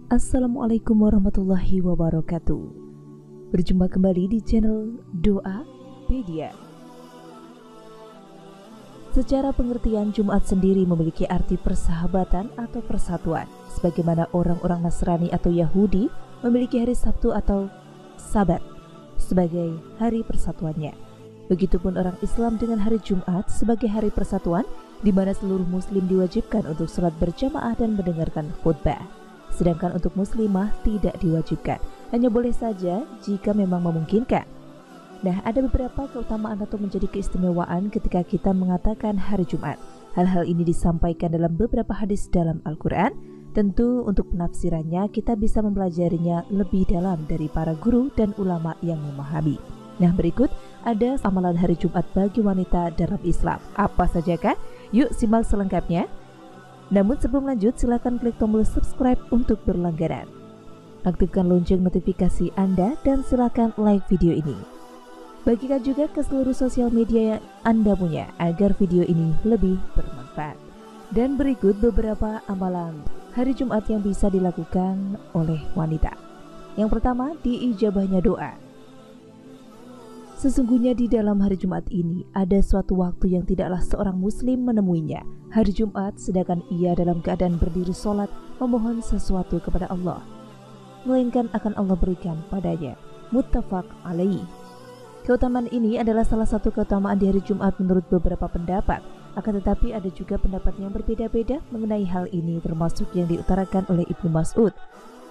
Assalamualaikum warahmatullahi wabarakatuh. Berjumpa kembali di channel Doapedia. Secara pengertian, Jumat sendiri memiliki arti persahabatan atau persatuan, sebagaimana orang-orang Nasrani atau Yahudi memiliki hari Sabtu atau Sabat sebagai hari persatuannya. Begitupun orang Islam dengan hari Jumat sebagai hari persatuan, di mana seluruh muslim diwajibkan untuk sholat berjamaah dan mendengarkan khutbah. Sedangkan untuk muslimah tidak diwajibkan, hanya boleh saja jika memang memungkinkan. Nah, ada beberapa keutamaan atau menjadi keistimewaan ketika kita mengatakan hari Jumat. Hal-hal ini disampaikan dalam beberapa hadis dalam Al-Quran. Tentu untuk penafsirannya kita bisa mempelajarinya lebih dalam dari para guru dan ulama yang memahami. Nah, berikut ada amalan hari Jumat bagi wanita dalam Islam. Apa sajakah? Yuk simak selengkapnya. Namun sebelum lanjut, silakan klik tombol subscribe untuk berlangganan. Aktifkan lonceng notifikasi Anda dan silakan like video ini. Bagikan juga ke seluruh sosial media yang Anda punya agar video ini lebih bermanfaat. Dan berikut beberapa amalan hari Jumat yang bisa dilakukan oleh wanita. Yang pertama, diijabahnya doa. Sesungguhnya di dalam hari Jumat ini ada suatu waktu yang tidaklah seorang muslim menemuinya. Hari Jumat sedangkan ia dalam keadaan berdiri sholat memohon sesuatu kepada Allah, melainkan akan Allah berikan padanya. Muttafaq alaih. Keutamaan ini adalah salah satu keutamaan di hari Jumat menurut beberapa pendapat. Akan tetapi ada juga pendapat yang berbeda-beda mengenai hal ini, termasuk yang diutarakan oleh Ibnu Mas'ud.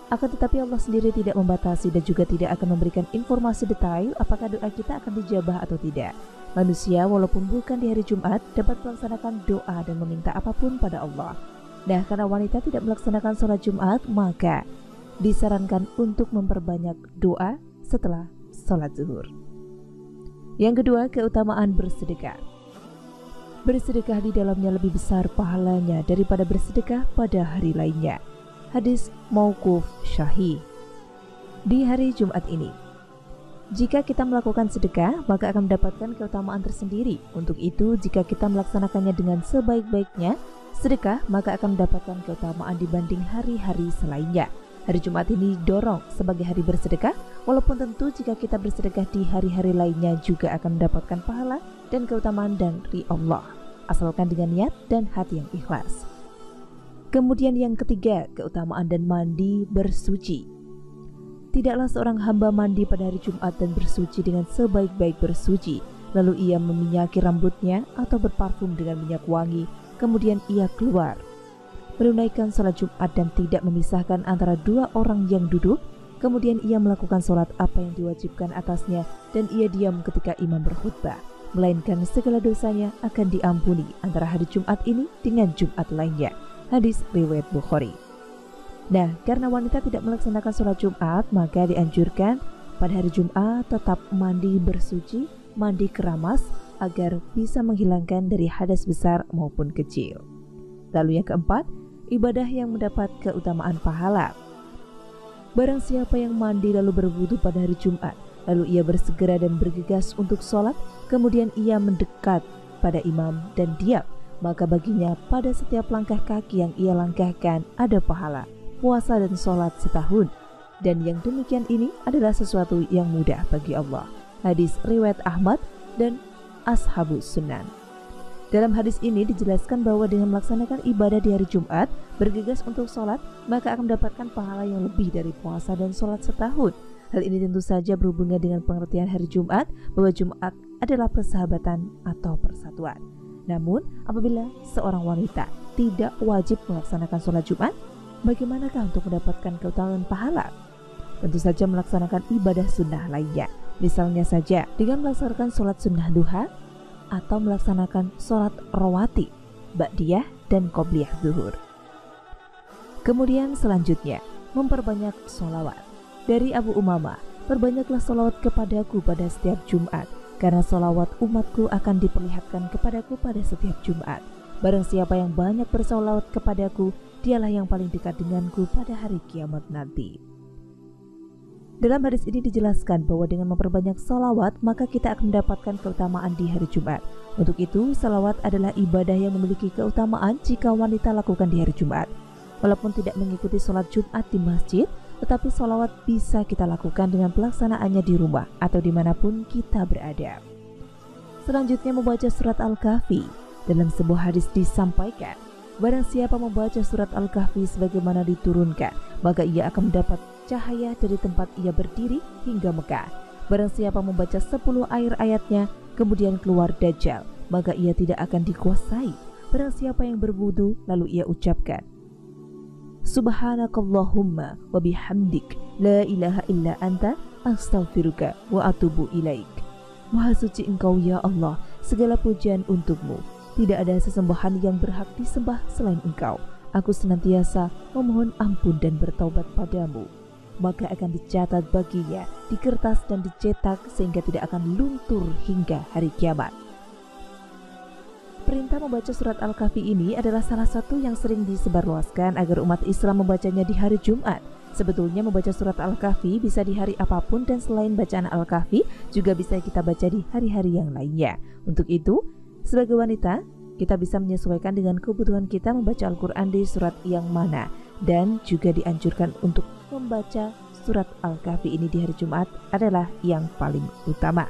Akan tetapi Allah sendiri tidak membatasi dan juga tidak akan memberikan informasi detail apakah doa kita akan dijabah atau tidak. Manusia walaupun bukan di hari Jumat dapat melaksanakan doa dan meminta apapun pada Allah. Nah, karena wanita tidak melaksanakan sholat Jumat, maka disarankan untuk memperbanyak doa setelah sholat zuhur. Yang kedua, keutamaan bersedekah. Bersedekah di dalamnya lebih besar pahalanya daripada bersedekah pada hari lainnya. Hadis mauquf syahih. Di hari Jumat ini, jika kita melakukan sedekah, maka akan mendapatkan keutamaan tersendiri. Untuk itu, jika kita melaksanakannya dengan sebaik-baiknya sedekah, maka akan mendapatkan keutamaan dibanding hari-hari selainnya. Hari Jumat ini didorong sebagai hari bersedekah, walaupun tentu jika kita bersedekah di hari-hari lainnya juga akan mendapatkan pahala dan keutamaan dari Allah, asalkan dengan niat dan hati yang ikhlas. Kemudian yang ketiga, keutamaan dan mandi bersuci. Tidaklah seorang hamba mandi pada hari Jumat dan bersuci dengan sebaik-baik bersuci, lalu ia meminyaki rambutnya atau berparfum dengan minyak wangi, kemudian ia keluar, menunaikan sholat Jumat dan tidak memisahkan antara dua orang yang duduk, kemudian ia melakukan sholat apa yang diwajibkan atasnya dan ia diam ketika imam berkhutbah, melainkan segala dosanya akan diampuni antara hari Jumat ini dengan Jumat lainnya. Hadis riwayat Bukhari. Nah, karena wanita tidak melaksanakan sholat Jumat, maka dianjurkan pada hari Jumat tetap mandi bersuci, mandi keramas agar bisa menghilangkan dari hadas besar maupun kecil. Lalu yang keempat, ibadah yang mendapat keutamaan pahala. Barang siapa yang mandi lalu berwudu pada hari Jumat, lalu ia bersegera dan bergegas untuk sholat, kemudian ia mendekat pada imam dan diam, maka baginya pada setiap langkah kaki yang ia langkahkan ada pahala, puasa dan sholat setahun. Dan yang demikian ini adalah sesuatu yang mudah bagi Allah. Hadis riwayat Ahmad dan Ashabus Sunan. Dalam hadis ini dijelaskan bahwa dengan melaksanakan ibadah di hari Jumat, bergegas untuk sholat, maka akan mendapatkan pahala yang lebih dari puasa dan sholat setahun. Hal ini tentu saja berhubungan dengan pengertian hari Jumat, bahwa Jumat adalah persahabatan atau persatuan. Namun, apabila seorang wanita tidak wajib melaksanakan sholat Jumat, bagaimanakah untuk mendapatkan keutamaan pahala? Tentu saja melaksanakan ibadah sunnah lainnya. Misalnya saja dengan melaksanakan sholat sunnah duha atau melaksanakan sholat rawatib, ba'diyah dan qobliyah zuhur. Kemudian selanjutnya, memperbanyak sholawat. Dari Abu Umamah, perbanyaklah sholawat kepadaku pada setiap Jumat, karena sholawat umatku akan diperlihatkan kepadaku pada setiap Jumat. Barang siapa yang banyak bersolawat kepadaku, dialah yang paling dekat denganku pada hari kiamat nanti. Dalam hadis ini dijelaskan bahwa dengan memperbanyak salawat maka kita akan mendapatkan keutamaan di hari Jumat. Untuk itu, salawat adalah ibadah yang memiliki keutamaan jika wanita lakukan di hari Jumat. Walaupun tidak mengikuti sholat Jumat di masjid, tetapi sholawat bisa kita lakukan dengan pelaksanaannya di rumah atau dimanapun kita berada. Selanjutnya membaca surat Al-Kahfi. Dalam sebuah hadis disampaikan, barang siapa membaca surat Al-Kahfi sebagaimana diturunkan, maka ia akan mendapat cahaya dari tempat ia berdiri hingga Mekah. Barang siapa membaca 10 ayatnya, kemudian keluar Dajjal, maka ia tidak akan dikuasai. Barang siapa yang berwudu, lalu ia ucapkan, Subhanakallahumma wa bihamdik, la ilaha illa anta, astaghfiruka wa atubu ilaik. Maha suci Engkau ya Allah, segala pujian untukmu. Tidak ada sesembahan yang berhak disembah selain Engkau. Aku senantiasa memohon ampun dan bertaubat padamu. Maka akan dicatat baginya di kertas dan dicetak sehingga tidak akan luntur hingga hari kiamat. Perintah membaca surat Al-Kahfi ini adalah salah satu yang sering disebarluaskan agar umat Islam membacanya di hari Jumat. Sebetulnya membaca surat Al-Kahfi bisa di hari apapun dan selain bacaan Al-Kahfi juga bisa kita baca di hari-hari yang lainnya. Untuk itu, sebagai wanita, kita bisa menyesuaikan dengan kebutuhan kita membaca Al-Quran di surat yang mana. Dan juga dianjurkan untuk membaca surat Al-Kahfi ini di hari Jumat adalah yang paling utama.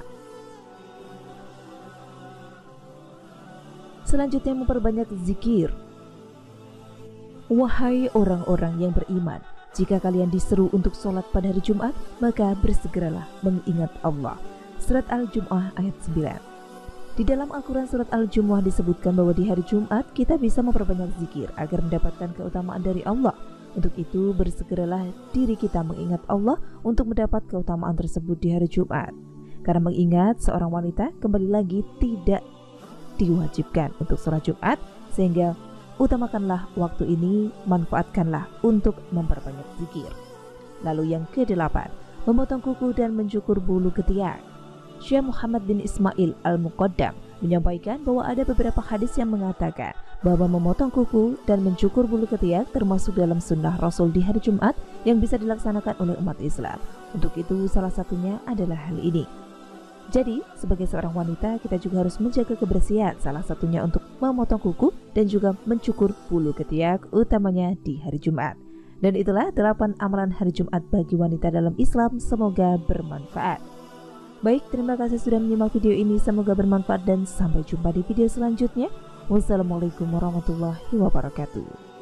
Selanjutnya memperbanyak zikir. Wahai orang-orang yang beriman, jika kalian diseru untuk sholat pada hari Jumat, maka bersegeralah mengingat Allah. Surat Al-Jum'ah ayat 9. Di dalam Al-Quran surat Al-Jum'ah disebutkan bahwa di hari Jumat kita bisa memperbanyak zikir agar mendapatkan keutamaan dari Allah. Untuk itu bersegeralah diri kita mengingat Allah untuk mendapat keutamaan tersebut di hari Jumat. Karena mengingat seorang wanita kembali lagi tidak diwajibkan untuk sholat Jumat, sehingga utamakanlah waktu ini, manfaatkanlah untuk memperbanyak zikir. Lalu yang ke-8, memotong kuku dan mencukur bulu ketiak. Syekh Muhammad bin Ismail Al-Muqaddam menyampaikan bahwa ada beberapa hadis yang mengatakan bahwa memotong kuku dan mencukur bulu ketiak termasuk dalam sunnah Rasul di hari Jumat yang bisa dilaksanakan oleh umat Islam. Untuk itu salah satunya adalah hal ini. Jadi, sebagai seorang wanita, kita juga harus menjaga kebersihan, salah satunya untuk memotong kuku dan juga mencukur bulu ketiak, utamanya di hari Jumat. Dan itulah 8 amalan hari Jumat bagi wanita dalam Islam, semoga bermanfaat. Baik, terima kasih sudah menyimak video ini, semoga bermanfaat dan sampai jumpa di video selanjutnya. Wassalamualaikum warahmatullahi wabarakatuh.